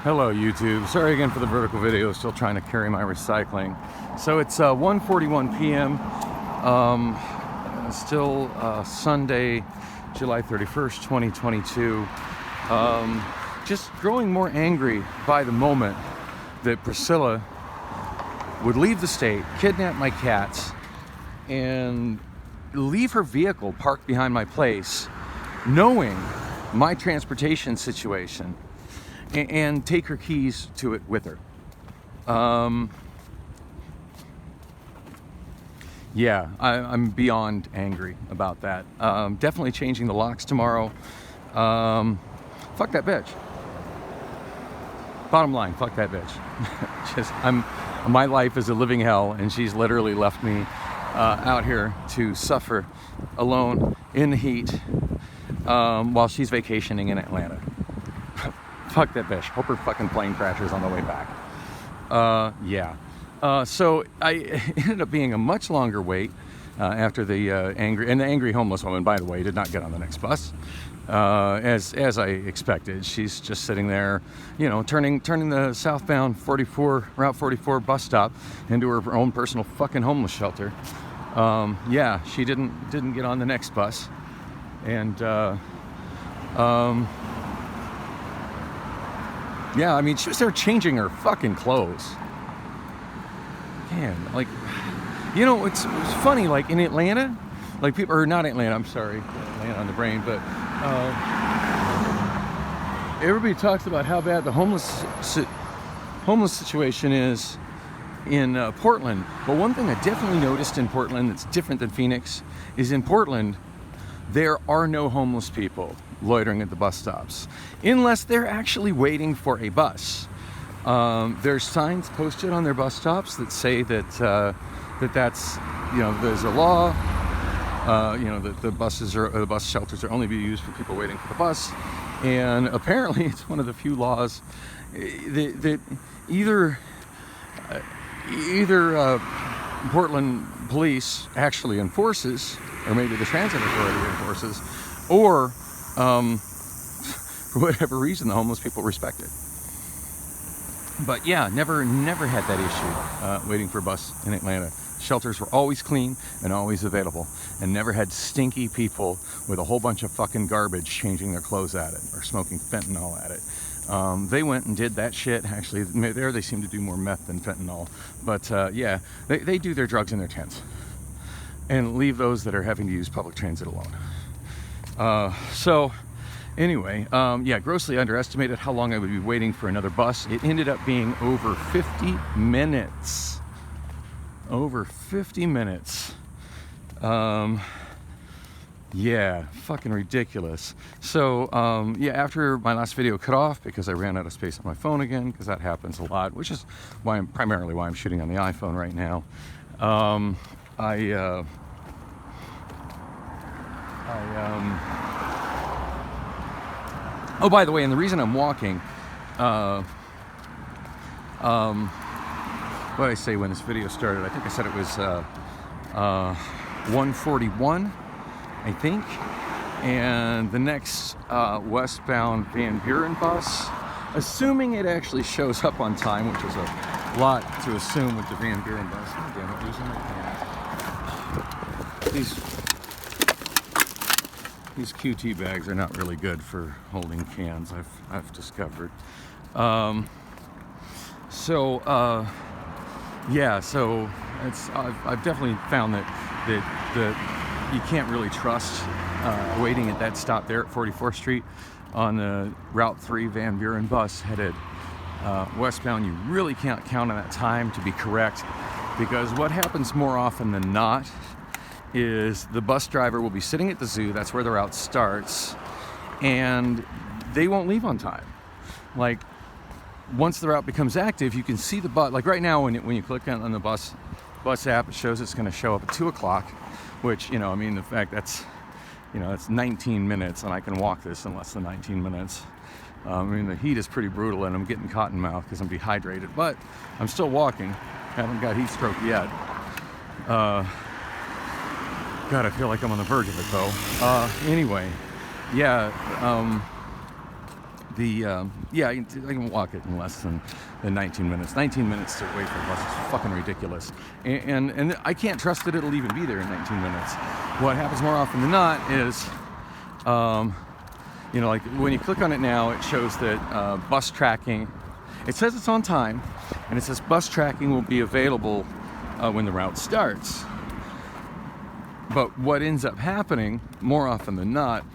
Hello YouTube, sorry again for the vertical video, still trying to carry my recycling. So it's 1:41 p.m. Still Sunday, July 31st, 2022. Just growing more angry by the moment that Priscilla would leave the state, kidnap my cats, and leave her vehicle parked behind my place, knowing my transportation situation, and take her keys to it with her. Yeah, I'm beyond angry about that. Definitely changing the locks tomorrow. Fuck that bitch. Bottom line, fuck that bitch. My life is a living hell, and she's literally left me out here to suffer alone in the heat while she's vacationing in Atlanta. Fuck that bitch. Hope her fucking plane crashes on the way back. Yeah. So I ended up being a much longer wait after the angry homeless woman, by the way, did not get on the next bus. As I expected. She's just sitting there, you know, turning the southbound Route 44 bus stop into her own personal fucking homeless shelter. Yeah, she didn't get on the next bus. And yeah, I mean, she was there changing her fucking clothes. Man, like, you know, it's funny, like in Atlanta, like people, or not Atlanta, I'm sorry, Atlanta on the brain, but everybody talks about how bad the homeless situation is in Portland. But one thing I definitely noticed in Portland that's different than Phoenix is in Portland, there are no homeless people loitering at the bus stops, unless they're actually waiting for a bus. There's signs posted on their bus stops that say that that's, you know, there's a law, you know, that the bus shelters are only be used for people waiting for the bus. And apparently it's one of the few laws that either Portland police actually enforces, or maybe the transit authority enforces, or for whatever reason the homeless people respect it. But yeah, never had that issue waiting for a bus in Atlanta. Shelters were always clean and always available, and never had stinky people with a whole bunch of fucking garbage changing their clothes at it or smoking fentanyl at it. They went and did that shit. Actually, there they seem to do more meth than fentanyl. But yeah, they do their drugs in their tents and leave those that are having to use public transit alone. So anyway, yeah, grossly underestimated how long I would be waiting for another bus. It ended up being over 50 minutes. Over 50 minutes. Yeah, fucking ridiculous. So, yeah, after my last video cut off because I ran out of space on my phone again, because that happens a lot, which is primarily why I'm shooting on the iPhone right now. Oh, by the way, and the reason I'm walking, what did I say when this video started? I think I said it was 1:41, I think. And the next westbound Van Buren bus, assuming it actually shows up on time, which is a lot to assume with the Van Buren bus. Oh, damn it, losing my cans. These QT bags are not really good for holding cans, I've discovered. Yeah, so I've definitely found that you can't really trust waiting at that stop there at 44th Street on the Route 3 Van Buren bus headed westbound. You really can't count on that time to be correct, because what happens more often than not is the bus driver will be sitting at the zoo, that's where the route starts, and they won't leave on time. Like, once the route becomes active, you can see the bus. Like right now, when you click on the bus app, it shows it's going to show up at 2 o'clock, which, you know, I mean, the fact that's 19 minutes, and I can walk this in less than 19 minutes. I mean, the heat is pretty brutal, and I'm getting cotton mouth because I'm dehydrated, but I'm still walking. Haven't got heat stroke yet. God, I feel like I'm on the verge of it though. Anyway, yeah. Yeah, I can walk it in less than 19 minutes. 19 minutes to wait for a bus is fucking ridiculous. And I can't trust that it'll even be there in 19 minutes. What happens more often than not is, like when you click on it now, it shows that bus tracking, it says it's on time, and it says bus tracking will be available when the route starts. But what ends up happening, more often than not,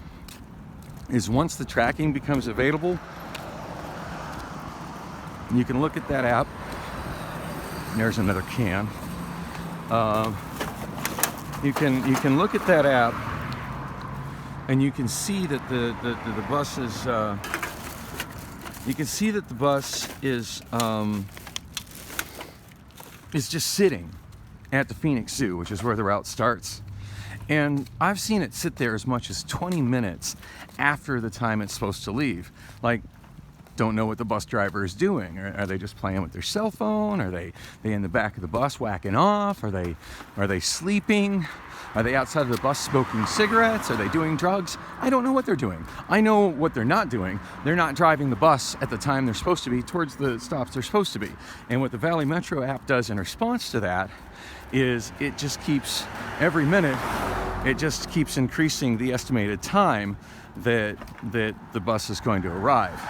is once the tracking becomes available, you can look at that app. There's another can. You can look at that app, and you can see that the bus is. You can see that the bus is just sitting at the Phoenix Zoo, which is where the route starts. And I've seen it sit there as much as 20 minutes after the time it's supposed to leave. Like, don't know what the bus driver is doing. Are they just playing with their cell phone? Are they in the back of the bus whacking off? Are they sleeping? Are they outside of the bus smoking cigarettes? Are they doing drugs? I don't know what they're doing. I know what they're not doing. They're not driving the bus at the time they're supposed to be towards the stops they're supposed to be. And what the Valley Metro app does in response to that is it just keeps, every minute, it just keeps increasing the estimated time that the bus is going to arrive.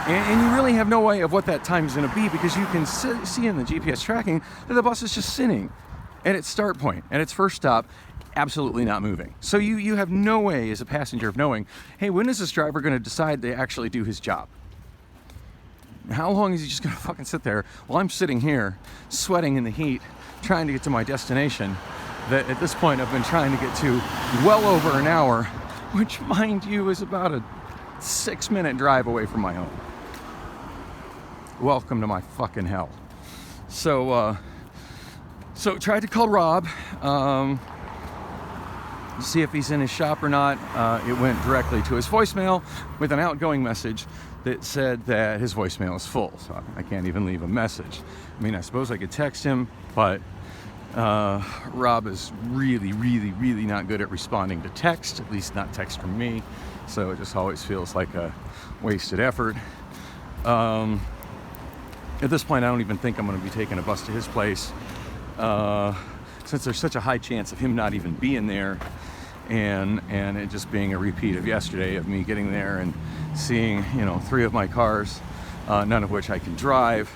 And you really have no way of what that time is going to be, because you can see in the GPS tracking that the bus is just sitting at its start point, at its first stop, absolutely not moving. So you have no way as a passenger of knowing, hey, when is this driver going to decide to actually do his job? How long is he just going to fucking sit there while I'm sitting here sweating in the heat trying to get to my destination that at this point I've been trying to get to well over an hour, which, mind you, is about a 6-minute drive away from my home. Welcome to my fucking hell. So tried to call Rob, see if he's in his shop or not. It went directly to his voicemail with an outgoing message that said that his voicemail is full, so I can't even leave a message. I mean, I suppose I could text him, but Rob is really, really, really not good at responding to text, at least not text from me, so it just always feels like a wasted effort. At this point, I don't even think I'm going to be taking a bus to his place, since there's such a high chance of him not even being there, and it just being a repeat of yesterday, of me getting there and seeing 3 of my cars, none of which I can drive.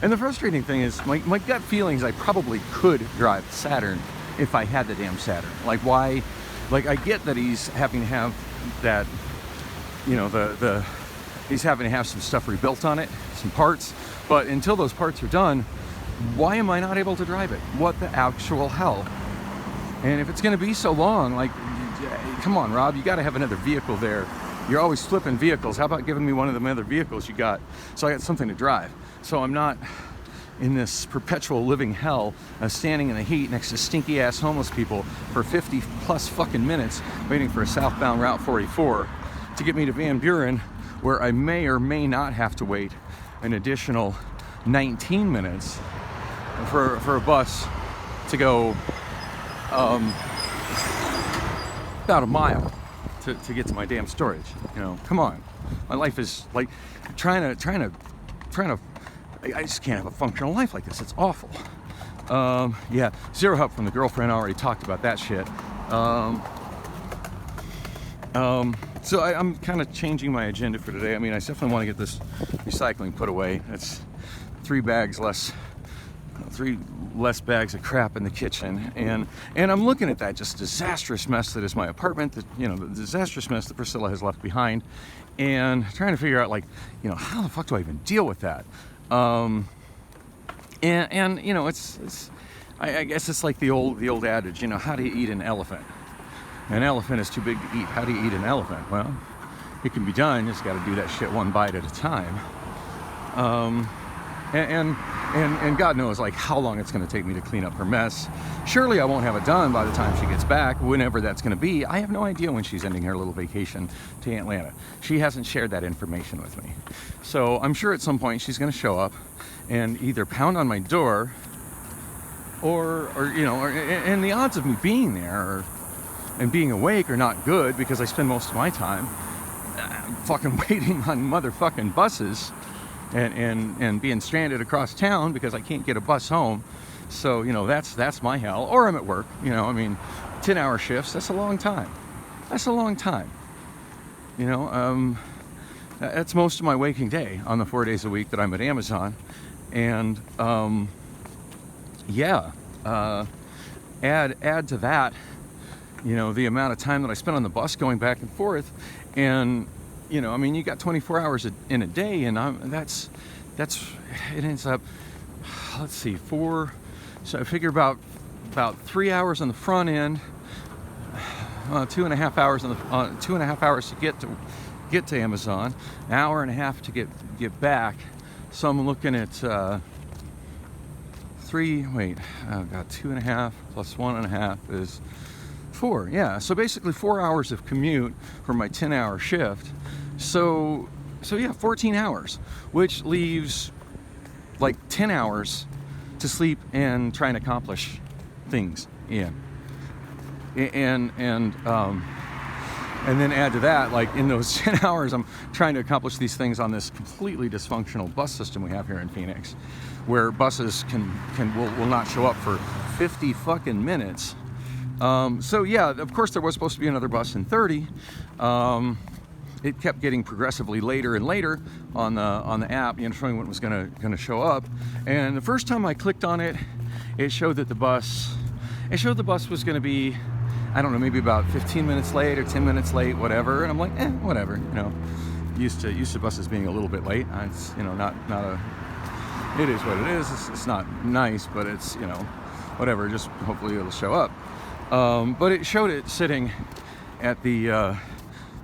And the frustrating thing is, my gut feelings, I probably could drive the Saturn if I had the damn Saturn. Like, why? Like, I get that he's having to have that, he's having to have some stuff rebuilt on it, some parts. But until those parts are done, why am I not able to drive it? What the actual hell? And if it's going to be so long, like, come on, Rob, you got to have another vehicle there. You're always flipping vehicles. How about giving me one of them other vehicles you got, so I got something to drive? So I'm not in this perpetual living hell of standing in the heat next to stinky ass homeless people for 50 plus fucking minutes waiting for a southbound Route 44 to get me to Van Buren, where I may or may not have to wait an additional 19 minutes for a bus to go about a mile to get to my damn storage. Come on. My life is like trying to I just can't have a functional life like this. It's awful. Yeah, zero help from the girlfriend. I already talked about that shit. So I'm kind of changing my agenda for today. I mean, I definitely want to get this recycling put away. That's 3 less bags of crap in the kitchen, and I'm looking at that just disastrous mess that is my apartment, the disastrous mess that Priscilla has left behind, and trying to figure out, like, how the fuck do I even deal with that? It's I guess it's like the old adage, how do you eat an elephant? An elephant is too big to eat. How do you eat an elephant? Well, it can be done. You just got to do that shit one bite at a time. And God knows, like, how long it's going to take me to clean up her mess. Surely I won't have it done by the time she gets back, whenever that's going to be. I have no idea when she's ending her little vacation to Atlanta. She hasn't shared that information with me. So I'm sure at some point she's going to show up and either pound on my door, and the odds of me being there and being awake are not good, because I spend most of my time fucking waiting on motherfucking buses and being stranded across town because I can't get a bus home. So, you know, that's my hell. Or I'm at work, you know, I mean, 10-hour shifts, that's a long time. That's a long time. You know, that's most of my waking day on the 4 days a week that I'm at Amazon. And, yeah, add to that, you know, the amount of time that I spend on the bus going back and forth. And, you know, I mean, you got 24 hours in a day, and that's it ends up, let's see, so I figure about 3 hours on the front end, 2.5 hours on the 2.5 hours to get to Amazon, an hour and a half to get back. So I'm looking at 2.5 plus 1.5 is 4. Yeah, so basically 4 hours of commute for my 10-hour shift. So yeah, 14 hours, which leaves like 10 hours to sleep and try and accomplish things in. And then add to that, like in those 10 hours, I'm trying to accomplish these things on this completely dysfunctional bus system we have here in Phoenix, where buses will not show up for 50 fucking minutes. So yeah, of course there was supposed to be another bus in 30. It kept getting progressively later and later on the app, you know, showing when it was gonna show up. And the first time I clicked on it, it showed the bus was gonna be, I don't know, maybe about 15 minutes late or 10 minutes late, whatever. And I'm like, whatever, you know, used to buses being a little bit late. It's, you know, not a, it is what it is. It's not nice, but it's, you know, whatever, just hopefully it'll show up. But it showed it sitting at the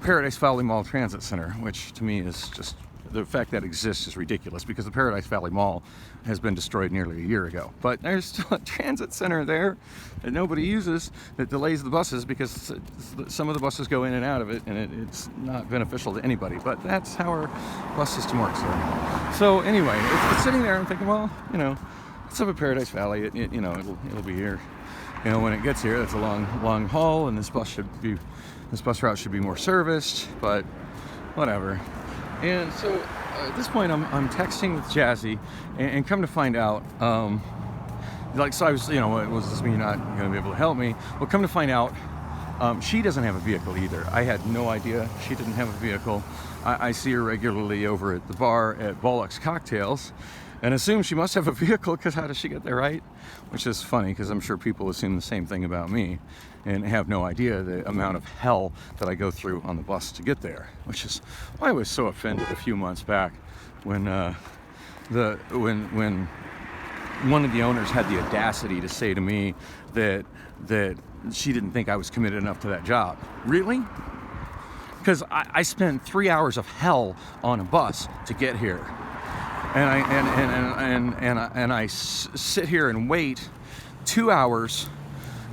Paradise Valley Mall Transit Center, which to me is just, the fact that it exists is ridiculous, because the Paradise Valley Mall has been destroyed nearly a year ago. But there's still a transit center there that nobody uses, that delays the buses because some of the buses go in and out of it, and it's not beneficial to anybody. But that's how our bus system works there. So anyway, it's sitting there and thinking, well, you know, it's up at Paradise Valley. You know, it'll be here. You know, when it gets here, it's a long haul, and this bus route should be more serviced, but whatever. And so at this point, I'm texting with Jazzy, and come to find out, like, so I was, you know, was this me not going to be able to help me? Well, come to find out, she doesn't have a vehicle either. I had no idea she didn't have a vehicle. I see her regularly over at the bar at Bollocks Cocktails, and assume she must have a vehicle, because how does she get there, right? Which is funny, because I'm sure people assume the same thing about me and have no idea the amount of hell that I go through on the bus to get there, which is why I was so offended a few months back when when one of the owners had the audacity to say to me that she didn't think I was committed enough to that job. Really? Because I spent 3 hours of hell on a bus to get here. And I sit here and wait 2 hours,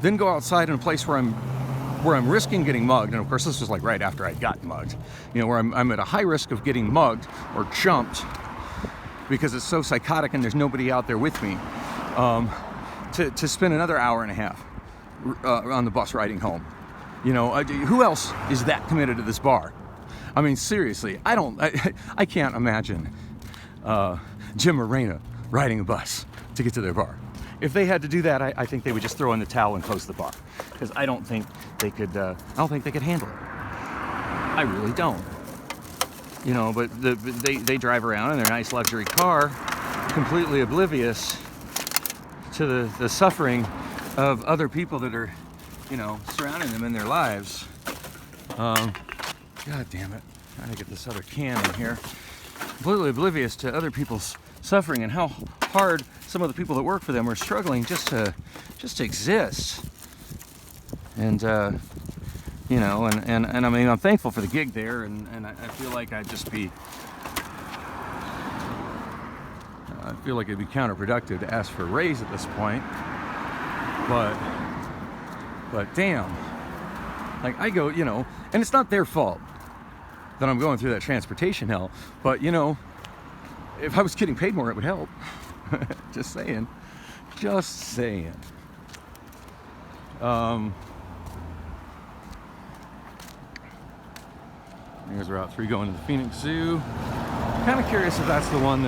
then go outside in a place where I'm risking getting mugged. And of course, this was like right after I'd gotten mugged. You know, where I'm at a high risk of getting mugged or jumped because it's so psychotic and there's nobody out there with me. To spend another hour and a half on the bus riding home. You know, who else is that committed to this bar? I mean, seriously, I can't imagine Jim Morena riding a bus to get to their bar. If they had to do that, I think they would just throw in the towel and close the bar, because I don't think they could handle it. I really don't. You know, but they drive around in their nice luxury car, completely oblivious to the suffering of other people that are, you know, surrounding them in their lives. God damn it! Trying to get this other can in here. Completely oblivious to other people's suffering and how hard some of the people that work for them are struggling just to exist. And you know, and I mean, I'm thankful for the gig there, and I feel like it'd be counterproductive to ask for a raise at this point. But damn, like I go, you know, and it's not their fault that I'm going through that transportation hell, but you know, if I was getting paid more, it would help. Just saying. Here's Route 3 going to the Phoenix Zoo. Kind of curious if that's the one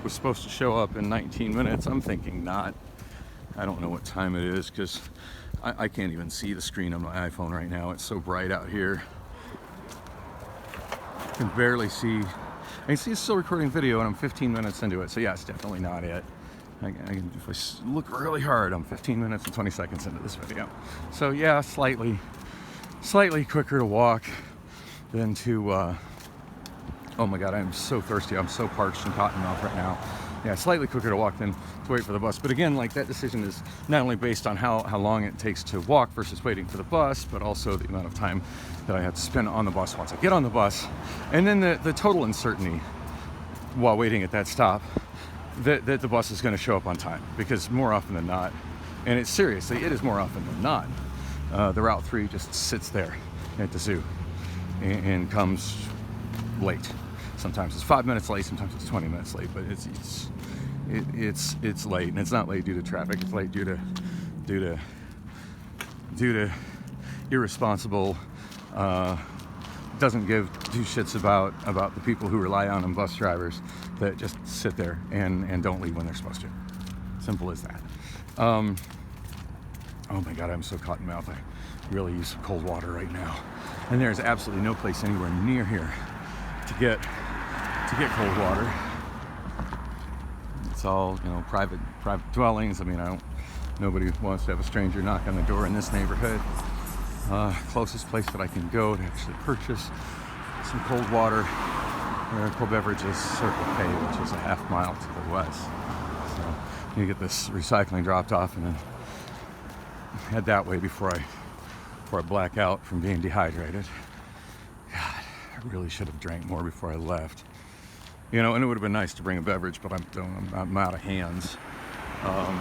was supposed to show up in 19 minutes. I'm thinking not. I don't know what time it is because I can't even see the screen on my iPhone right now. It's so bright out here. I can barely see. I can see it's still recording video and I'm 15 minutes into it. So yeah, it's definitely not it. If I look really hard, I'm 15 minutes and 20 seconds into this video. So yeah, slightly quicker to walk than to, oh my God, I'm so thirsty. I'm so parched and cotton mouth right now. Yeah, slightly quicker to walk than to wait for the bus. But again, like that decision is not only based on how long it takes to walk versus waiting for the bus, but also the amount of time that I have to spend on the bus once I get on the bus. And then the total uncertainty while waiting at that stop that the bus is going to show up on time. Because more often than not, and it's seriously, it is more often than not, the Route 3 just sits there at the zoo and comes late. Sometimes it's 5 minutes late, sometimes it's 20 minutes late, but it's late, and it's not late due to traffic. It's late due to irresponsible, doesn't give two shits about the people who rely on them, bus drivers that just sit there and don't leave when they're supposed to. Simple as that. Oh my God, I'm so cotton mouth. I really use some cold water right now, and there's absolutely no place anywhere near here to get cold water. It's all, you know, private dwellings. I mean, nobody wants to have a stranger knock on the door in this neighborhood. Closest place that I can go to actually purchase some cold water or cold beverages, Circle K, which is a half mile to the west. So you get this recycling dropped off and then head that way before I black out from being dehydrated. God, I really should have drank more before I left. You know, and it would have been nice to bring a beverage, but I'm out of hands. Out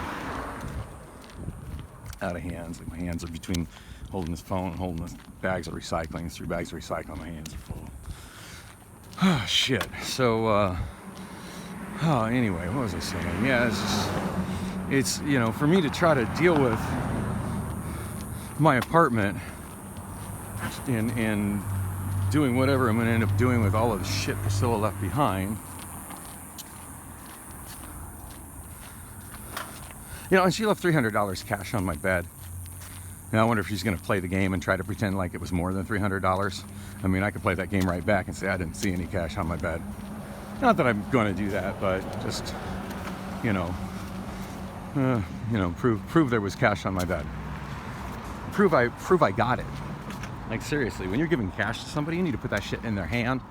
of hands. Like my hands are between holding this phone and holding the bags of recycling. 3 bags of recycling. My hands are full. Oh, shit. So, anyway, what was I saying? Yeah, it's you know, for me to try to deal with my apartment and doing whatever I'm going to end up doing with all of the shit Priscilla left behind. You know, and she left $300 cash on my bed. And I wonder if she's going to play the game and try to pretend like it was more than $300. I mean, I could play that game right back and say I didn't see any cash on my bed. Not that I'm going to do that, but just, you know, prove there was cash on my bed. Prove I got it. Like seriously, when you're giving cash to somebody, you need to put that shit in their hand.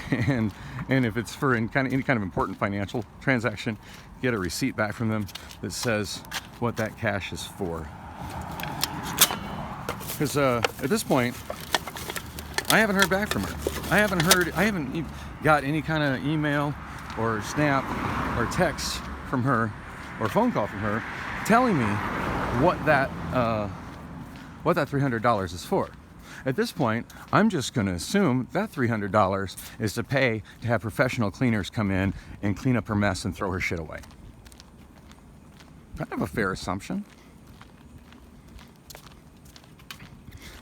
and if it's for any kind of important financial transaction, get a receipt back from them that says what that cash is for. Because at this point, I haven't heard back from her. I haven't got any kind of email or snap or text from her or phone call from her telling me what that $300 is for. At this point, I'm just going to assume that $300 is to pay to have professional cleaners come in and clean up her mess and throw her shit away. Kind of a fair assumption.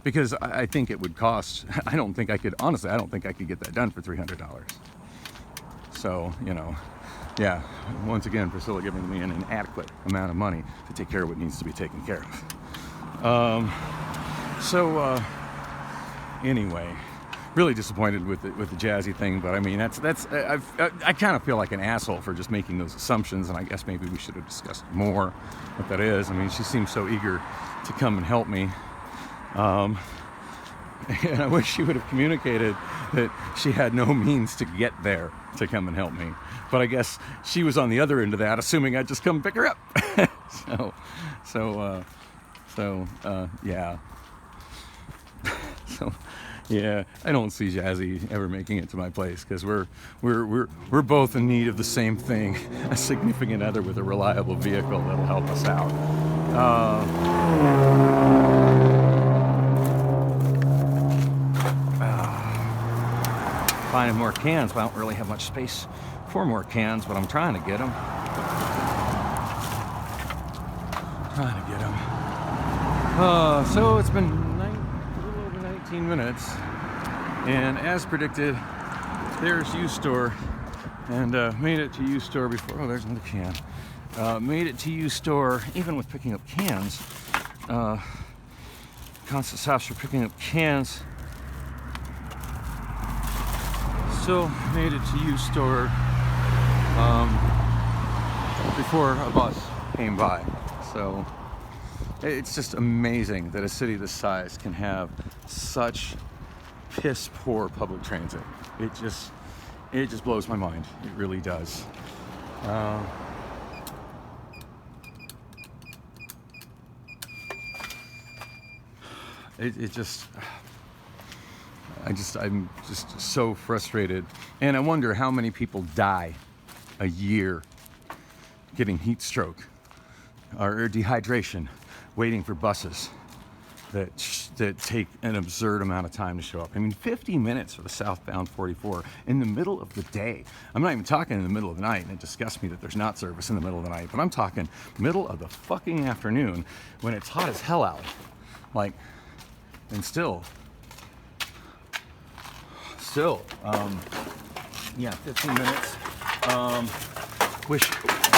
Because I think it would cost, I don't think I could get that done for $300. So, you know, yeah, once again, Priscilla giving me an inadequate amount of money to take care of what needs to be taken care of. Anyway, really disappointed with the Jazzy thing, but I mean, I kind of feel like an asshole for just making those assumptions, and I guess maybe we should have discussed more what that is. I mean, she seems so eager to come and help me. And I wish she would have communicated that she had no means to get there to come and help me. But I guess she was on the other end of that, assuming I'd just come pick her up. Yeah. So, yeah, I don't see Jazzy ever making it to my place because we're both in need of the same thing: a significant other with a reliable vehicle that'll help us out. Finding more cans, but I don't really have much space for more cans, but I'm trying to get them. So it's been a little over 19 minutes And as predicted, there's U-Store, and made it to U-Store before. Oh, there's another can. Made it to U-Store, even with picking up cans. Constant stops for picking up cans. Still made it to U-Store before a bus came by. So it's just amazing that a city this size can have such piss poor public transit. It just blows my mind. It really does. I'm just so frustrated, and I wonder how many people die a year getting heat stroke or dehydration waiting for buses that take an absurd amount of time to show up. I mean, 50 minutes for the southbound 44 in the middle of the day. I'm not even talking in the middle of the night, and it disgusts me that there's not service in the middle of the night, but I'm talking middle of the fucking afternoon when it's hot as hell out. Like, and still, yeah, 15 minutes.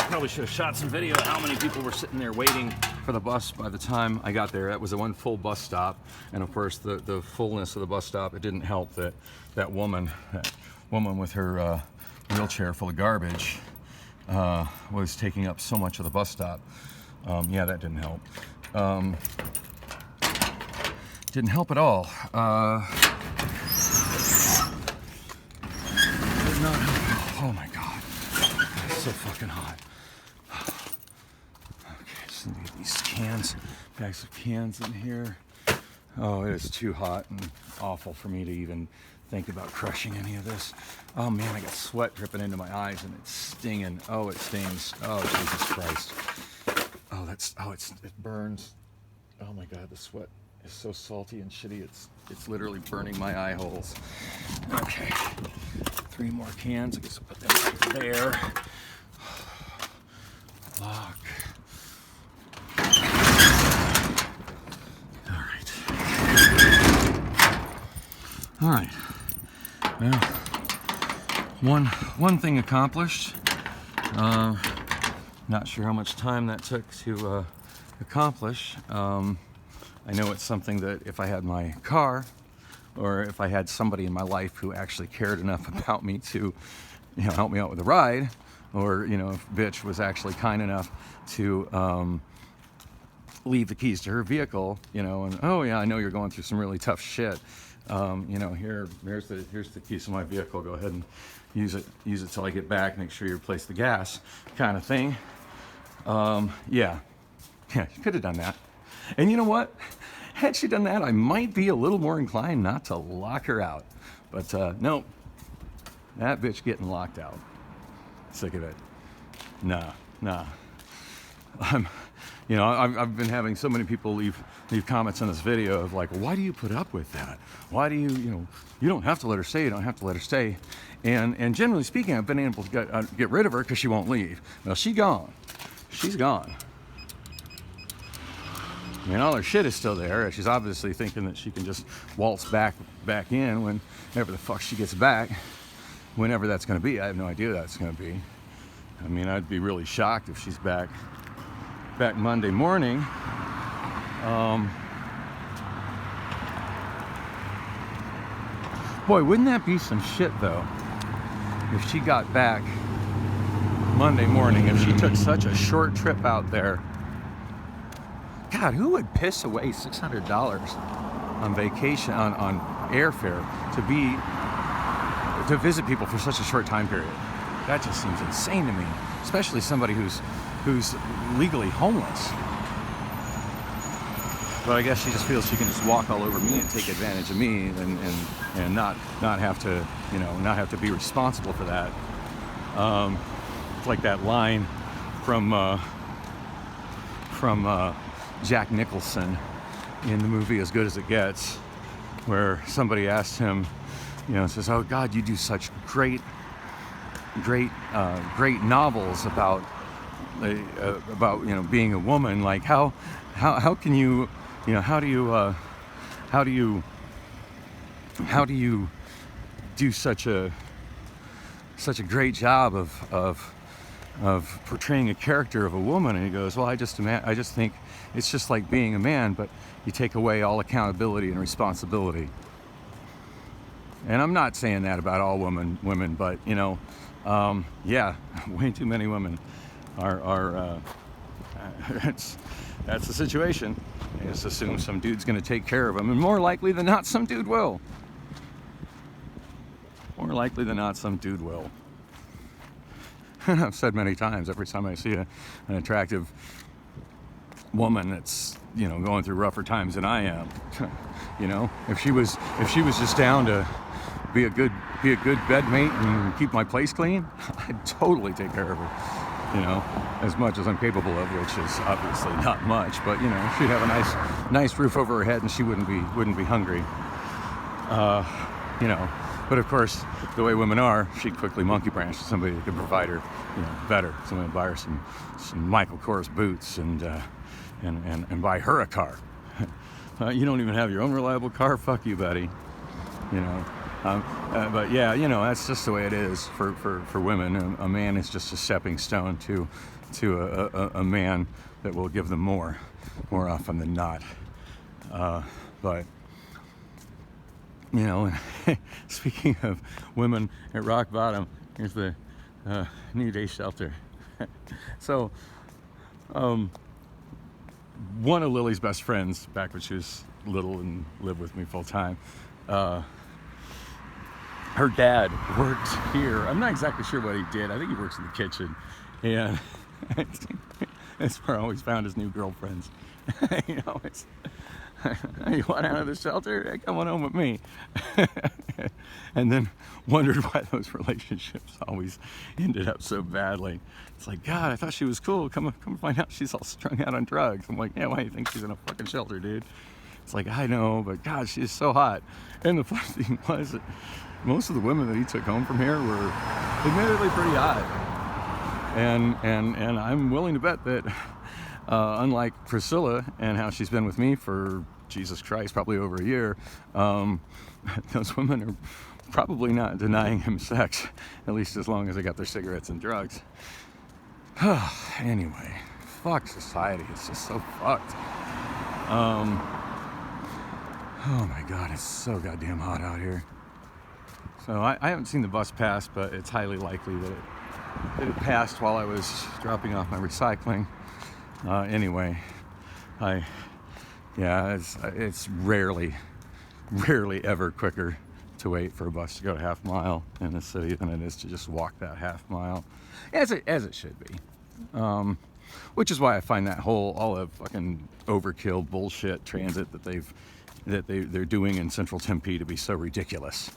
Probably should have shot some video of how many people were sitting there waiting for the bus by the time I got there. That was a one full bus stop, and of course the fullness of the bus stop, it didn't help that woman with her wheelchair full of garbage was taking up so much of the bus stop. Yeah, that didn't help. Didn't help at all. Did not help. Oh my God, it's so fucking hot. Okay, just need to get these cans, bags of cans in here. Oh, it is too hot and awful for me to even think about crushing any of this. Oh man, I got sweat dripping into my eyes and it's stinging. Oh, it stings. Oh, Jesus Christ. Oh, it burns. Oh my God, the sweat is so salty and shitty. It's literally burning my eye holes. Okay, 3 more cans. I guess I'll put them right there. Lock. All right. Well, one thing accomplished. Not sure how much time that took to accomplish. I know it's something that if I had my car, or if I had somebody in my life who actually cared enough about me to, help me out with a ride, or if bitch was actually kind enough to leave the keys to her vehicle, and oh yeah, I know you're going through some really tough shit. Here's the keys to my vehicle. Go ahead and use it till I get back. Make sure you replace the gas, kind of thing. Yeah, you could have done that. And you know what? Had she done that, I might be a little more inclined not to lock her out. But no, that bitch getting locked out. Sick of it. Nah. I've been having so many people leave comments on this video of like, why do you put up with that? Why do you don't have to let her stay. You don't have to let her stay. And generally speaking, I've been able to get rid of her because she won't leave. Well, she's gone. She's gone. I mean, all her shit is still there. She's obviously thinking that she can just waltz back in whenever the fuck she gets back. Whenever that's going to be. I have no idea what that's going to be. I mean, I'd be really shocked if she's back Monday morning. Boy, wouldn't that be some shit though, if she got back Monday morning, if she took such a short trip out there. God, who would piss away $600 on vacation, on airfare to visit people for such a short time period? That just seems insane to me, especially somebody who's legally homeless. But I guess she just feels she can just walk all over me and take advantage of me and not have to, not have to be responsible for that. It's like that line from Jack Nicholson in the movie As Good as It Gets, where somebody asked him, says, "Oh God, you do such great novels about being a woman. Like how can you, how do you how do you do such a great job of portraying a character of a woman? And he goes, well, I just think it's just like being a man, but you take away all accountability and responsibility. And I'm not saying that about all women, but yeah, way too many women are that's the situation. They just assume some dude's going to take care of them, and more likely than not, some dude will. More likely than not, some dude will. I've said many times, every time I see an attractive woman that's going through rougher times than I am, if she was just down to be a good bedmate and keep my place clean, I'd totally take care of her, as much as I'm capable of, which is obviously not much. But she'd have a nice roof over her head, and she wouldn't be hungry. But of course, the way women are, she'd quickly monkey branch to somebody that could provide her, better. Somebody would buy her some Michael Kors boots and buy her a car. You don't even have your own reliable car? Fuck you, buddy. But yeah, that's just the way it is for women. A man is just a stepping stone to a man that will give them more often than not. But speaking of women at rock bottom, here's the New Day shelter. So, one of Lily's best friends, back when she was little and lived with me full time, her dad worked here. I'm not exactly sure what he did. I think he works in the kitchen, and that's where I always found his new girlfriends. It's you want out of the shelter? Hey, come on home with me. And then wondered why those relationships always ended up so badly. It's like, God, I thought she was cool. Come find out she's all strung out on drugs. I'm like, yeah, why do you think she's in a fucking shelter, dude? It's like, I know, but God, she's so hot. And the funny thing was that most of the women that he took home from here were admittedly pretty hot. And I'm willing to bet that unlike Priscilla and how she's been with me for, Jesus Christ, probably over a year, those women are probably not denying him sex, at least as long as they got their cigarettes and drugs. Anyway, fuck society. It's just so fucked. Oh my God, it's so goddamn hot out here. So I haven't seen the bus pass, but it's highly likely that it passed while I was dropping off my recycling. Anyway, it's rarely ever quicker to wait for a bus to go a half mile in the city than it is to just walk that half mile, as it should be. Which is why I find all the fucking overkill bullshit transit that they're doing in central Tempe to be so ridiculous.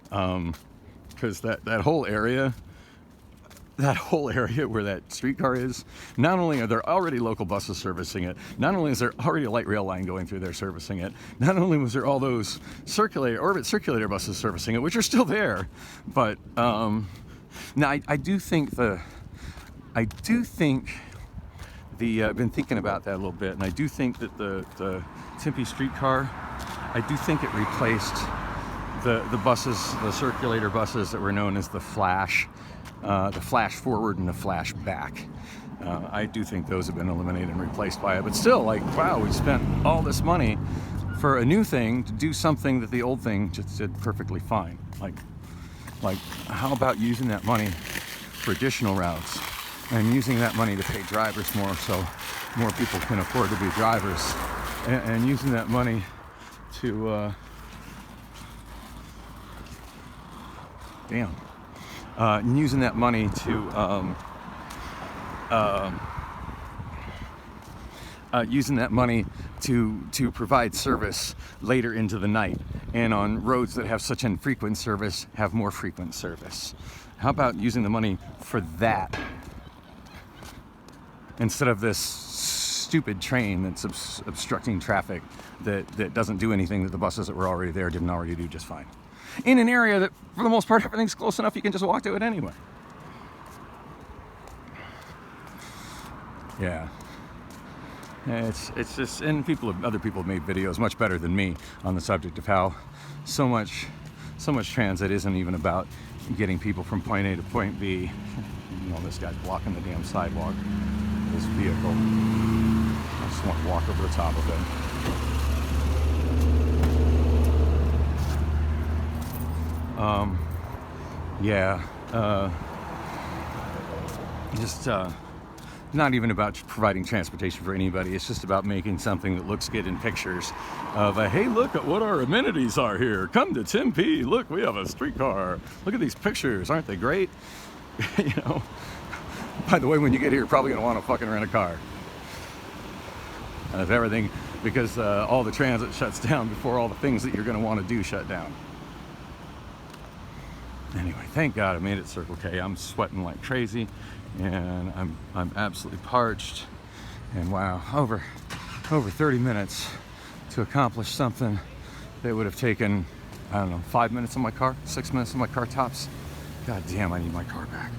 Because that whole area where that streetcar is, not only are there already local buses servicing it, not only is there already a light rail line going through there servicing it, not only was there all those orbit circulator buses servicing it, which are still there, but now I do think I've been thinking about that a little bit, and I do think that the Tempe streetcar, I do think it replaced the buses, the circulator buses that were known as the Flash forward and the Flash back. I do think those have been eliminated and replaced by it. But still, like, wow, we spent all this money for a new thing to do something that the old thing just did perfectly fine. Like how about using that money for additional routes and using that money to pay drivers more so more people can afford to be drivers, and using that money to using that money to provide service later into the night, and on roads that have such infrequent service, have more frequent service. How about using the money for that instead of this stupid train that's obstructing traffic that doesn't do anything that the buses that were already there didn't already do just fine, in an area that, for the most part, everything's close enough you can just walk to it anyway. It's just, and other people have made videos much better than me on the subject of how so much transit isn't even about getting people from point A to point B. You know, this guy's blocking the damn sidewalk. This vehicle. I just want to walk over the top of it. Yeah. Just not even about providing transportation for anybody. It's just about making something that looks good in pictures of hey, look at what our amenities are here. Come to Tempe. Look, we have a streetcar. Look at these pictures. Aren't they great? You know, by the way, when you get here, you're probably gonna want to fucking rent a car. If everything, because all the transit shuts down before all the things that you're gonna want to do shut down. Anyway, thank God I made it Circle K. I'm sweating like crazy, and I'm absolutely parched. And wow, over 30 minutes to accomplish something that would have taken, I don't know, 5 minutes on my car, 6 minutes on my car tops. God damn, I need my car back.